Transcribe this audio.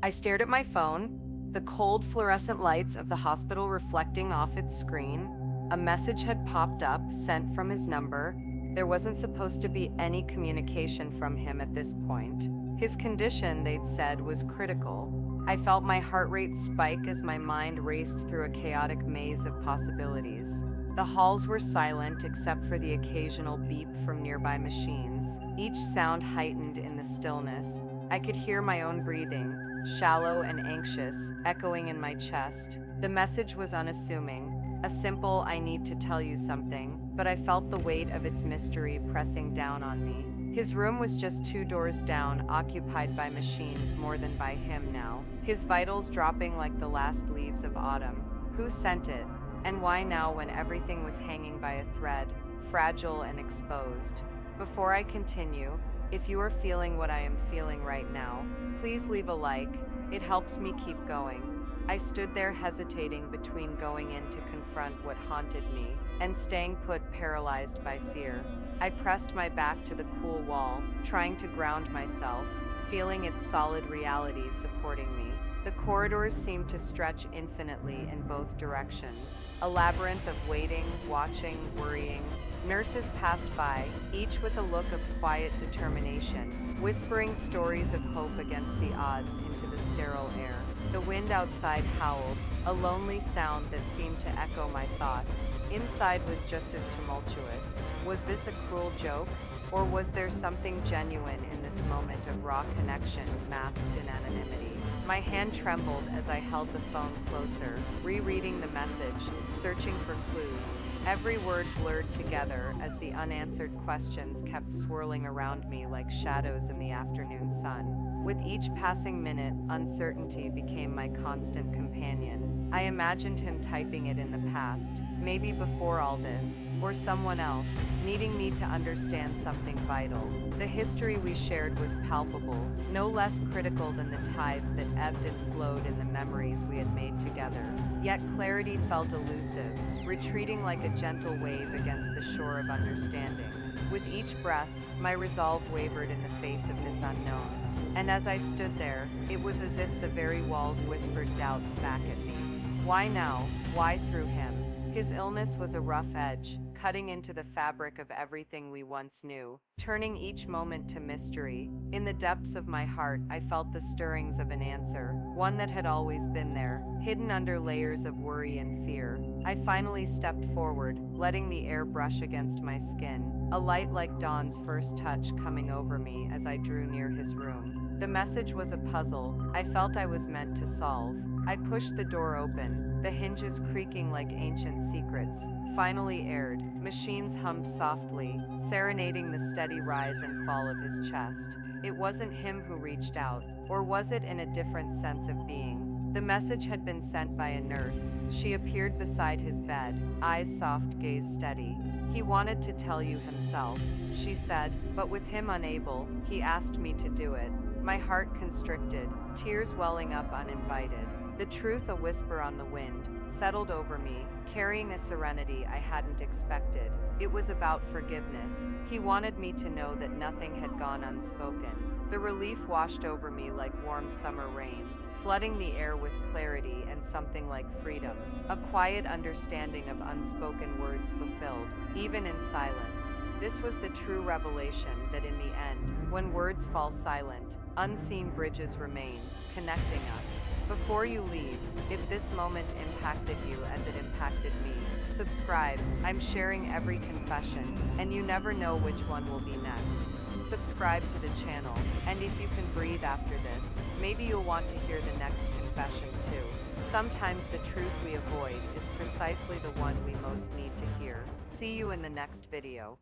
I stared at my phone, the cold fluorescent lights of the hospital reflecting off its screen. A message had popped up, sent from his number. There wasn't supposed to be any communication from him at this point. His condition, they'd said, was critical. I felt my heart rate spike as my mind raced through a chaotic maze of possibilities. The halls were silent except for the occasional beep from nearby machines, each sound heightened in the stillness. I could hear my own breathing, shallow and anxious, echoing in my chest. The message was unassuming, a simple "I need to tell you something," but I felt the weight of its mystery pressing down on me. His room was just 2 doors down, occupied by machines more than by him now, his vitals dropping like the last leaves of autumn. Who sent it? And why now, when everything was hanging by a thread, fragile and exposed? Before I continue, if you are feeling what I am feeling right now, please leave a like. It helps me keep going. I stood there hesitating between going in to confront what haunted me and staying put, paralyzed by fear. I pressed my back to the cool wall, trying to ground myself, feeling its solid reality supporting me. The corridors seemed to stretch infinitely in both directions, a labyrinth of waiting, watching, worrying. Nurses passed by, each with a look of quiet determination, whispering stories of hope against the odds into the sterile air. The wind outside howled, a lonely sound that seemed to echo my thoughts. Inside was just as tumultuous. Was this a cruel joke? Or was there something genuine in this moment of raw connection masked in anonymity? My hand trembled as I held the phone closer, rereading the message, searching for clues. Every word blurred together as the unanswered questions kept swirling around me like shadows in the afternoon sun. With each passing minute, uncertainty became my constant companion. I imagined him typing it in the past, maybe before all this, or someone else, needing me to understand something vital. The history we shared was palpable, no less critical than the tides that ebbed and flowed in the memories we had made together. Yet clarity felt elusive, retreating like a gentle wave against the shore of understanding. With each breath, my resolve wavered in the face of this unknown. And as I stood there, it was as if the very walls whispered doubts back at me. Why now? Why through him? His illness was a rough edge, cutting into the fabric of everything we once knew, turning each moment to mystery. In the depths of my heart, I felt the stirrings of an answer, one that had always been there, hidden under layers of worry and fear. I finally stepped forward, letting the air brush against my skin, a light like dawn's first touch coming over me as I drew near his room. The message was a puzzle I felt I was meant to solve. I pushed the door open, the hinges creaking like ancient secrets. Finally aired, machines hummed softly, serenading the steady rise and fall of his chest. It wasn't him who reached out, or was it in a different sense of being? The message had been sent by a nurse. She appeared beside his bed, eyes soft, gaze steady. He wanted to tell you himself, she said, but with him unable, he asked me to do it. My heart constricted, tears welling up uninvited. The truth, a whisper on the wind, settled over me, carrying a serenity I hadn't expected. It was about forgiveness. He wanted me to know that nothing had gone unspoken. The relief washed over me like warm summer rain, flooding the air with clarity and something like freedom. A quiet understanding of unspoken words fulfilled, even in silence. This was the true revelation that in the end, when words fall silent, unseen bridges remain, connecting us. Before you leave, if this moment impacted you as it impacted me, subscribe. I'm sharing every confession, and you never know which one will be next. Subscribe to the channel, and if you can breathe after this, maybe you'll want to hear the next confession too. Sometimes the truth we avoid is precisely the one we most need to hear. See you in the next video.